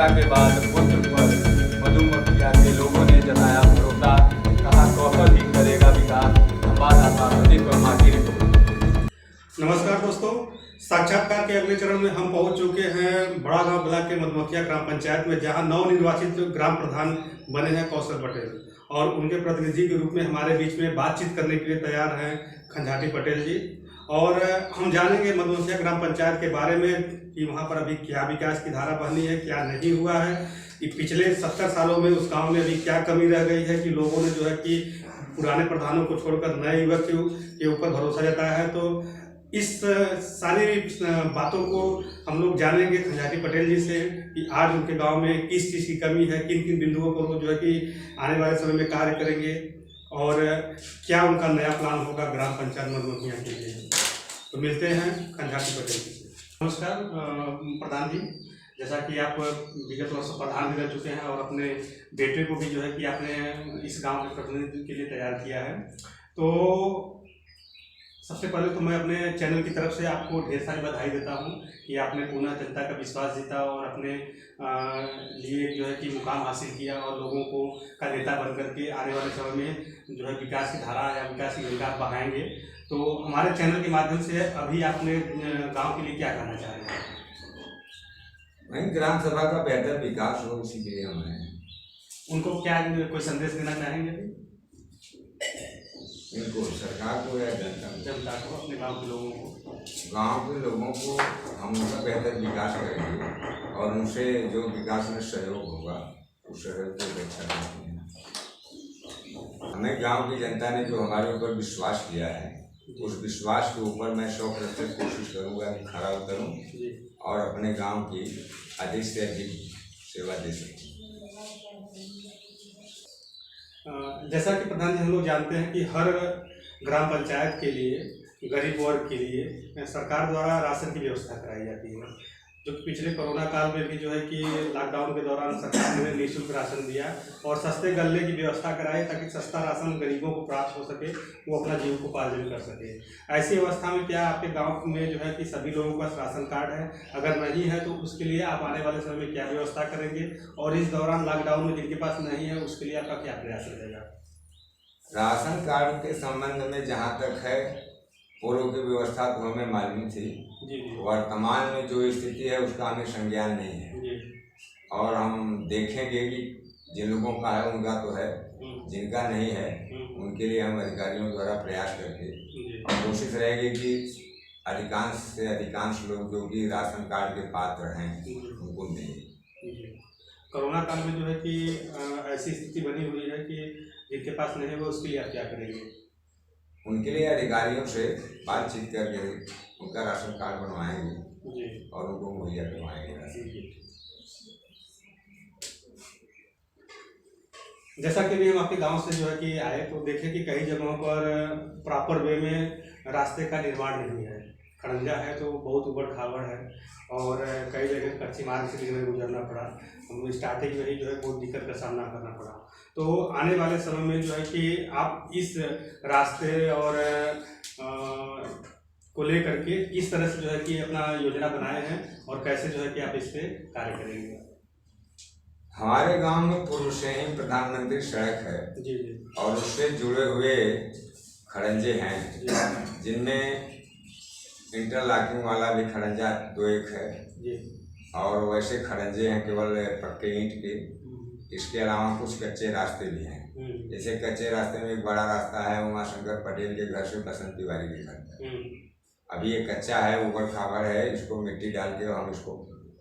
हत्या के बाद पुत्र पर मधुमक्खिया के लोगों ने जताया भरोसा, कहा कौशल ही करेगा विकास। संवाददाता प्रदीप वर्मा की रिपोर्ट। नमस्कार दोस्तों, साक्षात्कार के अगले चरण में हम पहुंच चुके हैं बड़ा गांव ब्लॉक के मधुमक्खिया ग्राम पंचायत में, जहां नवनिर्वाचित ग्राम प्रधान बने हैं कौशल पटेल, और उनके प्रतिनिधि के रूप में हमारे बीच में बातचीत करने के लिए तैयार हैं खंजाटी पटेल जी। और हम जानेंगे मधुमक्खिया ग्राम पंचायत के बारे में कि वहां पर अभी क्या विकास की धारा बहनी है, क्या नहीं हुआ है, कि पिछले 70 सालों में उस गाँव में अभी क्या कमी रह गई है कि लोगों ने जो है कि पुराने प्रधानों को छोड़कर नए युवक के ऊपर भरोसा जताया है। तो इस सारी बातों को हम लोग जानेंगे खंजाटी पटेल जी से कि आज उनके गांव में किस चीज़ की कमी है, किन किन बिंदुओं पर वो जो है कि आने वाले समय में कार्य करेंगे और क्या उनका नया प्लान होगा ग्राम पंचायत मधुमक्खिया के लिए। तो मिलते हैं खंजाटी पटेल जी से। नमस्कार प्रधान जी, जैसा कि आप विगत वर्ष प्रधान भी रह चुके हैं और अपने बेटे को भी जो है कि आपने इस गांव के प्रतिनिधित्व के लिए तैयार किया है, तो सबसे पहले तो मैं अपने चैनल की तरफ से आपको ढेर सारी बधाई देता हूं कि आपने पुनः जनता का विश्वास जीता और अपने लिए जो है कि मुकाम हासिल किया और लोगों को का नेता बन करके आने वाले समय में जो है विकास की धारा या विकास की योजना बढ़ाएंगे। तो हमारे चैनल के माध्यम से अभी आपने गाँव के लिए क्या कहना चाह रहे हैं? वहीं ग्राम सभा का बेहतर विकास हो, इसी के लिए हम हैं। उनको क्या कोई संदेश देना चाहेंगे अभी? इनको सरकार को या जनता को, अपने गांव के लोगों को? गांव के लोगों को हम उनका बेहतर विकास करेंगे और उनसे जो विकास में सहयोग होगा उस सहयोग को अपेक्षा करते हैं। हमें गांव की जनता ने जो हमारे ऊपर विश्वास किया है, उस विश्वास के ऊपर मैं 100% कोशिश करूँगा कि खरा उतरूँ और अपने गांव की अधिक से अधिक सेवा दे सकूँ। जैसा कि प्रधान जी हम लोग जानते हैं कि हर ग्राम पंचायत के लिए, गरीब वर्ग के लिए सरकार द्वारा राशन की व्यवस्था कराई जाती है, जो कि पिछले कोरोना काल में भी जो है कि लॉकडाउन के दौरान सरकार ने निःशुल्क राशन दिया और सस्ते गल्ले की व्यवस्था कराई ताकि सस्ता राशन गरीबों को प्राप्त हो सके, वो अपना जीविकोपार्जन कर सके। ऐसी अवस्था में क्या आपके गांव में जो है कि सभी लोगों के पास राशन कार्ड है? अगर नहीं है तो उसके लिए आप आने वाले समय में क्या व्यवस्था करेंगे और इस दौरान लॉकडाउन में जिनके पास नहीं है उसके लिए आपका क्या प्रयास रहेगा? राशन कार्ड के संबंध में जहाँ तक है, पूर्व की व्यवस्था तो हमें मालूम थी, वर्तमान में जो स्थिति है उसका हमें संज्ञान नहीं है और हम देखेंगे कि जिन लोगों का है उनका तो है, जिनका नहीं है उनके लिए हम अधिकारियों द्वारा प्रयास करके कोशिश रहेगी कि अधिकांश से अधिकांश लोग जो कि राशन कार्ड के पात्र हैं उनको दें। कोरोना काल में जो है कि ऐसी स्थिति बनी हुई है कि जिनके पास नहीं है वो उसके लिए आप क्या करेंगे? उनके लिए अधिकारियों से बातचीत करके उनका राशन कार्ड बनवाएंगे और उनको मुहैया करवाएंगे। जैसा कि भी हम आपके गांव से जो है कि आए तो देखें कि कई जगहों पर प्रॉपर वे में रास्ते का निर्माण नहीं है। खड़ंजा है तो बहुत उबड़ खाबड़ है और कई जगह कच्ची मार्ग से भी गुजरना पड़ा। हम स्टार्टिंग में ही जो है बहुत दिक्कत का सामना करना पड़ा। तो आने वाले समय में जो है कि आप इस रास्ते और को लेकर के किस तरह से जो है कि अपना योजना बनाए हैं और कैसे जो है कि आप इस पर कार्य करेंगे? हमारे गांव में पूर्व से ही प्रधानमंत्री सड़क है और उससे जुड़े हुए खड़ंजे हैं, जिनमें इंटरलॉकिंग वाला भी खड़ंजा 2-1 है और वैसे खड़ंजे हैं केवल पक्के ईंट के। इसके अलावा कुछ कच्चे रास्ते भी हैं। जैसे कच्चे रास्ते में एक बड़ा रास्ता है उमा शंकर पटेल के घर से बसंत तिवारी के घर। अभी ये कच्चा है, ऊबड़ खाबड़ है, इसको मिट्टी डाल के हम इसको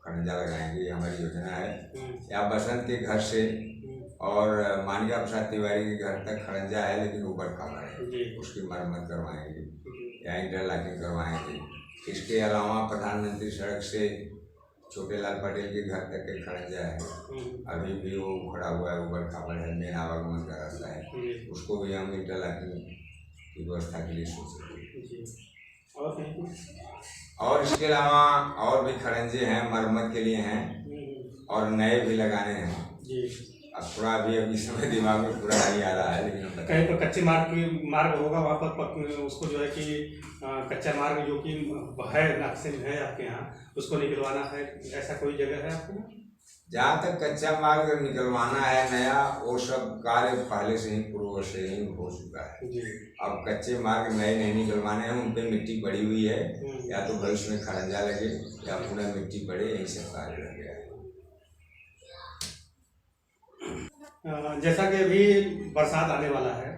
खड़ंजा लगाएंगे, ये हमारी योजना है। या बसंत के घर से और मानिका प्रसाद तिवारी के घर तक खड़ंजा है लेकिन ऊबड़ खाबड़ है, उसकी मरम्मत करवाएंगे या इंटरलॉकिंग करवाएंगे। इसके अलावा प्रधानमंत्री सड़क से छोटे लाल पटेल के घर तक के खड़ंजा है, अभी भी वो खड़ा हुआ है, ऊबड़ खाबड़ है, मेन आवागमन का रास्ता है, उसको भी हम इंटरलॉकिंग की व्यवस्था के लिए सोच रहे हैं। और इसके अलावा और भी खड़ंजे हैं, मरम्मत के लिए हैं और नए भी लगाने हैं। अब थोड़ा अभी समय दिमाग में पूरा नहीं आ रहा है, लेकिन कहीं पर कच्चे मार्ग होगा वहाँ पर उसको जो है कि कच्चा मार्ग जो कि है नक्शे में है आपके यहाँ, उसको निकलवाना है, ऐसा कोई जगह है आपके यहाँ? जहाँ तक कच्चा मार्ग निकलवाना है नया, वो सब कार्य पहले से ही पूर्व से ही हो चुका है। अब कच्चे मार्ग नए नहीं निकलवाने हैं, उन पे मिट्टी पड़ी हुई है, या तो भविष्य में खड़ंजा लगे या पूरा मिट्टी पड़े, यही सब कार्य लग गया है। जैसा कि अभी बरसात आने वाला है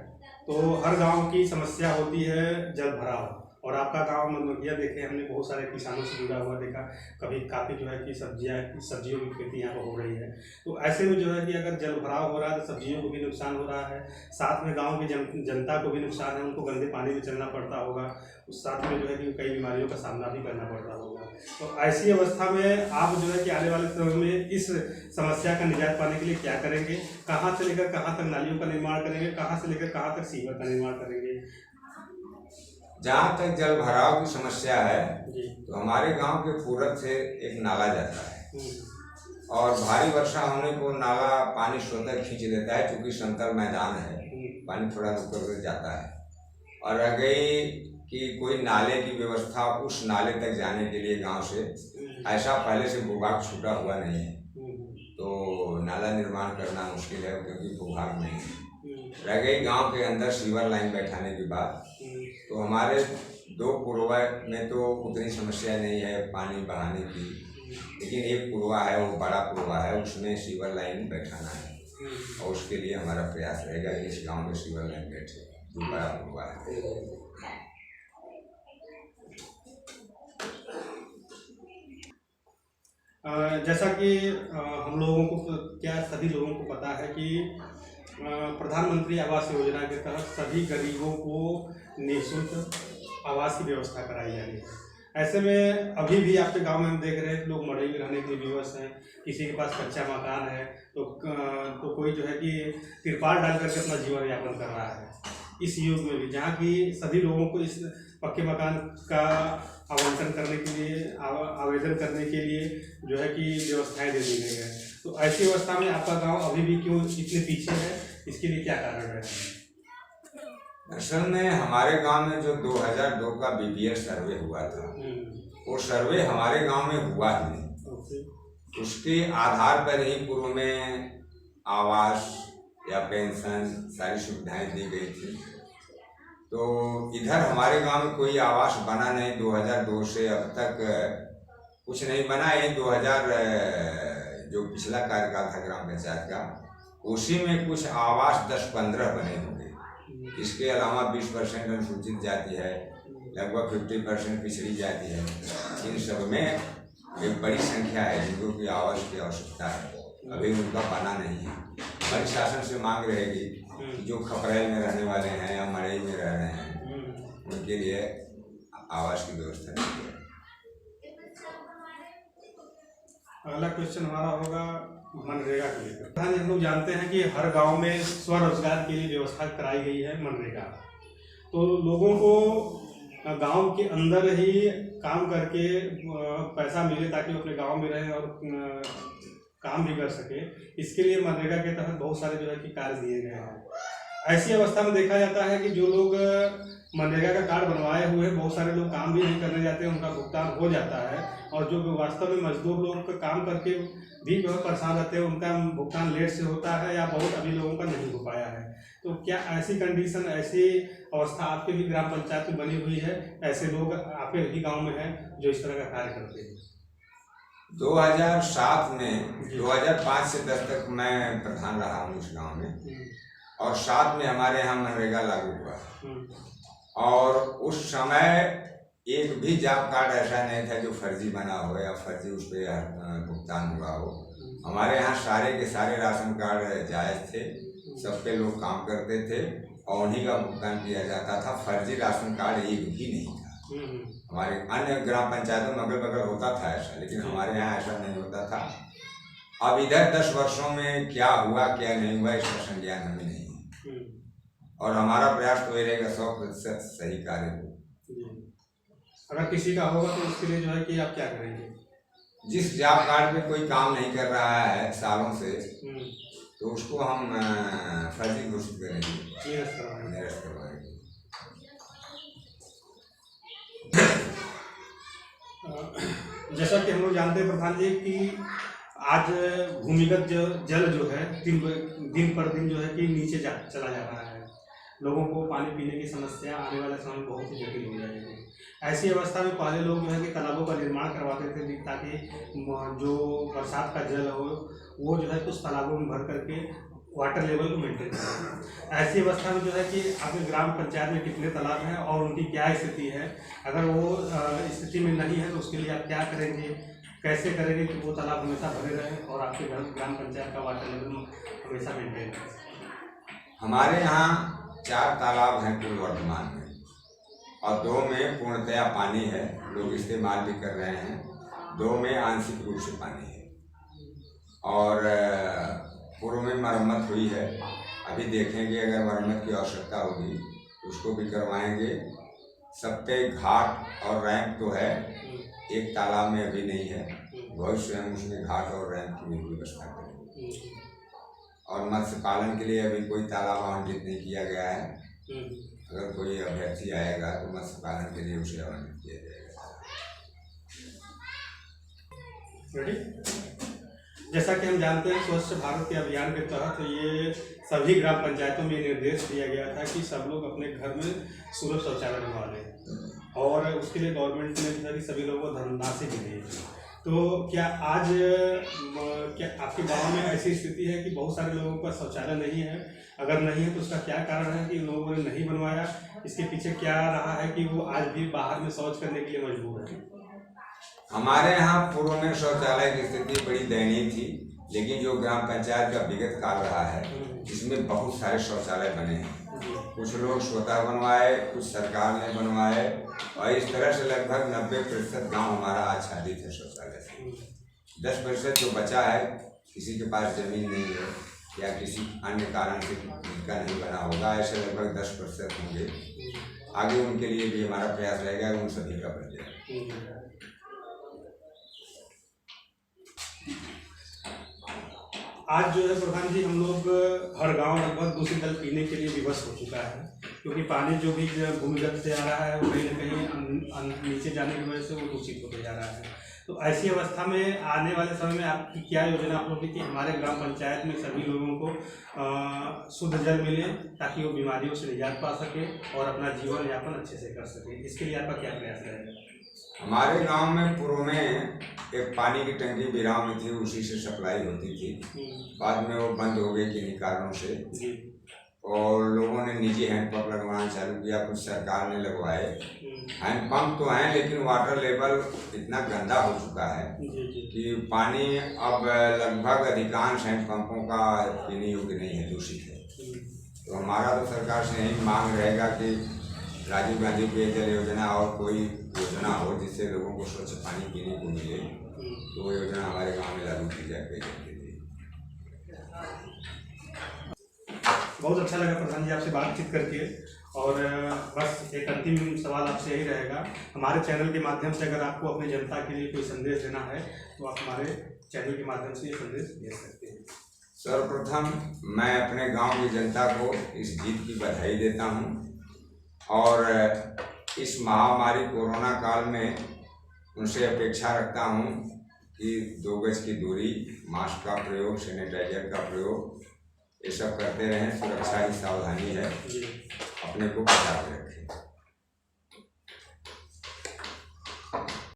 तो हर गांव की समस्या होती है जल भराव, और आपका गांव मनमकिया देखे हमने बहुत सारे किसानों से जुड़ा हुआ देखा, कभी काफ़ी जो है कि सब्जियों की खेती यहाँ पर हो रही है। तो ऐसे में जो है कि अगर जल भराव हो रहा है तो सब्जियों को भी नुकसान हो रहा है, साथ में गांव की जनता को भी नुकसान है, उनको गंदे पानी में चलना पड़ता होगा, उस साथ में जो है कि कई बीमारियों का सामना भी करना पड़ता होगा। तो ऐसी अवस्था में आप जो है कि आने वाले समय में इस समस्या का निजात पाने के लिए क्या करेंगे? कहाँ से लेकर कहाँ तक नालियों का निर्माण करेंगे, कहाँ से लेकर कहाँ तक सीवर का निर्माण करेंगे? जहाँ तक जल भराव की समस्या है तो हमारे गांव के पूरब से एक नाला जाता है, और भारी वर्षा होने को नाला पानी स्वतः खींच लेता है, क्योंकि समतल मैदान है, पानी थोड़ा ऊपर से जाता है। और रह गई कि कोई नाले की व्यवस्था उस नाले तक जाने के लिए गांव से ऐसा पहले से भूभाग छूटा हुआ नहीं है, तो नाला निर्माण करना मुश्किल है, क्योंकि भूभाग नहीं है। रह गई गांव के अंदर सीवर लाइन बैठाने के बाद, तो हमारे 2 कुरवा में तो उतनी समस्या नहीं है पानी बहाने की, लेकिन एक कुरवा है, वो बड़ा कुरवा है, उसमें सीवर लाइन बैठाना है, और उसके लिए हमारा प्रयास रहेगा कि इस गांव में सीवर लाइन बैठे, जो बड़ा कुरवा है। जैसा कि हम लोगों को क्या सभी लोगों को पता है कि प्रधानमंत्री आवास योजना के तहत सभी गरीबों को निःशुल्क आवास की व्यवस्था कराई जा रही है। ऐसे में अभी भी आपके गांव में हम देख रहे हैं कि लोग मड़ई में रहने के लिए विवश हैं, किसी के पास कच्चा मकान है तो कोई जो है कि तिरपाल डाल करके अपना जीवन यापन कर रहा है। इस युग में भी जहाँ की सभी लोगों को इस पक्के मकान का आवंटन करने के लिए आवेदन करने के लिए जो है कि व्यवस्थाएं दे दी गई है, तो ऐसी अवस्था में आपका गांव अभी भी क्यों इतने पीछे है, इसके लिए क्या कारण है? असल में हमारे गांव में जो 2002 का BPL सर्वे हुआ था, वो सर्वे हमारे गांव में हुआ ही नहीं। उसके आधार पर ही पूर्व में आवास या पेंशन सारी सुविधाएं दी गई थी, तो इधर हमारे गांव में कोई आवास बना नहीं। 2002 से अब तक कुछ नहीं बना। ये 2000 जो पिछला कार्यकाल था ग्राम पंचायत का, उसी में कुछ आवास 10-15 बने होंगे। इसके अलावा 20% अनुसूचित जाति है, लगभग 50% पिछड़ी जाति है। इन सब में एक बड़ी संख्या है जिनको की आवास की आवश्यकता है, अभी उनका बना नहीं है। हमारी शासन से मांग रहेगी जो खपरेल में रहने वाले हैं या मड़ई में रह रहे हैं, उनके लिए आवास की व्यवस्था की है। अगला क्वेश्चन हमारा होगा मनरेगा के लेकर। हम लोग जानते हैं कि हर गांव में स्वरोजगार के लिए व्यवस्था कराई गई है मनरेगा, तो लोगों को गांव के अंदर ही काम करके पैसा मिले ताकि वो अपने गांव में रहें और काम भी कर सके। इसके लिए मनरेगा के तहत बहुत सारे जो है कि कार्य दिए गए हैं। ऐसी अवस्था में देखा जाता है कि जो लोग मनरेगा का कार्ड बनवाए हुए हैं, बहुत सारे लोग काम भी नहीं करने जाते हैं, उनका भुगतान हो जाता है, और जो वास्तव में मजदूर लोग काम करके भी जो है परेशान रहते हैं, उनका भुगतान लेट से होता है या बहुत अभी लोगों का नहीं हो पाया है। तो क्या ऐसी कंडीशन, ऐसी अवस्था आपके भी ग्राम पंचायत में बनी हुई है? ऐसे लोग आपके भी गाँव में हैं जो इस तरह का कार्य करते हैं? 2007 में 2005 से 10 तक मैं प्रधान रहा हूँ इस गाँव में, और 7 में हमारे यहाँ मनरेगा लागू हुआ, और उस समय एक भी जॉब कार्ड ऐसा नहीं था जो फर्जी बना हो या फर्जी उस पर भुगतान हुआ हो। हमारे यहाँ सारे के सारे राशन कार्ड जायज़ थे, सब पे लोग काम करते थे और उन्हीं का भुगतान किया जाता था। फर्जी राशन कार्ड एक भी नहीं था। हमारे अन्य ग्राम पंचायतों में अगल बगल होता था ऐसा, लेकिन हमारे यहाँ ऐसा नहीं होता था। अब इधर 10 वर्षों में क्या हुआ क्या नहीं हुआ इसका संज्ञान हमें नहीं है, और हमारा प्रयास तो ये रहेगा 100% सही कार्य हो। अगर किसी का होगा तो उसके लिए जो है कि आप क्या करेंगे? जिस जॉब कार्ड में कोई काम नहीं कर रहा है सालों से, तो उसको हम फर्जी घोषित करेंगे, निरस्त करवाएंगे। जैसा कि हम लोग जानते हैं प्रधान जी कि आज भूमिगत जल जो है दिन पर दिन जो है कि नीचे चला जा रहा है। लोगों को पानी पीने की समस्या आने वाले समय में बहुत ही जटिल हो जाएगी। ऐसी अवस्था में पहले लोग जो है कि तालाबों का निर्माण करवाते थे ताकि जो बरसात का जल हो वो जो है कुछ तालाबों में भर करके वाटर लेवल को मेंटेन करें। ऐसी अवस्था में जो है कि आपके ग्राम पंचायत में कितने तालाब हैं और उनकी क्या स्थिति है, अगर वो स्थिति में नहीं है तो उसके लिए आप क्या करेंगे, कैसे करेंगे कि वो तालाब हमेशा भरे रहे और आपके ग्राम पंचायत का वाटर लेवल हमेशा मेंटेन रहे। हमारे यहाँ 4 तालाब हैं कुल वर्तमान में, और 2 में पूर्णतया पानी है, लोग इस्तेमाल भी कर रहे हैं। 2 में आंशिक रूप से पानी है और पूर्व में मरम्मत हुई है। अभी देखेंगे, अगर मरम्मत की आवश्यकता होगी उसको भी करवाएंगे। सब पे घाट और रैंप तो है, एक तालाब में अभी नहीं है। भविष्य में उसमें घाट और रैंप की भी व्यवस्था करेंगे। और मत्स्य पालन के लिए अभी कोई तालाब आवंटित नहीं किया गया है। अगर कोई अभ्यर्थी आएगा तो मत्स्य पालन के लिए उसे आवंटित किया जाएगा। जैसा कि हम जानते हैं, स्वच्छ भारत के अभियान के तहत ये सभी ग्राम पंचायतों में निर्देश दिया गया था कि सब लोग अपने घर में सुलभ शौचालय बनवा लें, और उसके लिए गवर्नमेंट ने सभी लोगों को धनराशि भी दी। तो क्या आज आपके गांव में ऐसी स्थिति है कि बहुत सारे लोगों का शौचालय नहीं है? अगर नहीं है तो उसका क्या कारण है कि लोगों ने नहीं बनवाया? इसके पीछे क्या रहा है कि वो आज भी बाहर में शौच करने के लिए मजबूर है? हमारे यहाँ पूर्व में शौचालय की स्थिति बड़ी दयनीय थी, लेकिन जो ग्राम पंचायत का विगत काल रहा है इसमें बहुत सारे शौचालय बने हैं। कुछ लोग स्वतः बनवाए, कुछ सरकार ने बनवाए, और इस तरह से लगभग 90% गांव हमारा आच्छादित है शौचालय से। 10% जो बचा है, किसी के पास जमीन नहीं है या किसी अन्य कारण से जिनका नहीं बना होगा, ऐसे लगभग 10% होंगे। आगे उनके लिए भी हमारा प्रयास रहेगा, उन सभी का बन जाएगा। आज जो है प्रधान जी, हम लोग हर गांव लगभग दूषित जल पीने के लिए विवश हो चुका है, क्योंकि पानी जो भी भूमिगत से आ रहा है वो कहीं ना कहीं नीचे जाने की वजह से वो दूषित होते जा रहा है। तो ऐसी अवस्था में आने वाले समय में आपकी क्या योजना आप लोग की कि हमारे ग्राम पंचायत में सभी लोगों को शुद्ध जल मिले ताकि वो बीमारियों से निजात पा सके और अपना जीवन यापन अच्छे से कर सके? इसके लिए आपका क्या प्रयास रहेगा? हमारे गांव में पूर्व में एक पानी की टंकी बिराव में थी, उसी से सप्लाई होती थी। बाद में वो बंद हो गई किन्हीं कारणों से, और लोगों ने निजी हैंडपंप लगवाना चालू किया, कुछ सरकार ने लगवाए। हैंडपंप तो हैं, लेकिन वाटर लेवल इतना गंदा हो चुका है कि पानी अब लगभग अधिकांश हैंडपंपों का पीने योग्य नहीं है, दूषित है। तो हमारा तो सरकार से यही मांग रहेगा कि राजीव गांधी पेयजल योजना और कोई योजना हो जिससे लोगों को स्वच्छ पानी पीने को मिले, तो वो योजना हमारे गांव में लागू की जाए पेयजल के लिए। बहुत अच्छा लगा प्रधान जी आपसे बातचीत करके, और बस एक अंतिम सवाल आपसे यही रहेगा, हमारे चैनल के माध्यम से अगर आपको अपनी जनता के लिए कोई संदेश देना है तो आप हमारे चैनल के माध्यम से ये संदेश दे सकते हैं। सर्वप्रथम मैं अपने गांव की जनता को इस जीत की बधाई देता हूं, और इस महामारी कोरोना काल में उनसे अपेक्षा रखता हूं कि 2 गज की दूरी, मास्क का प्रयोग, सैनिटाइजर का प्रयोग, ये सब करते रहें। सुरक्षा ही सावधानी है, अपने को बचा के रखें।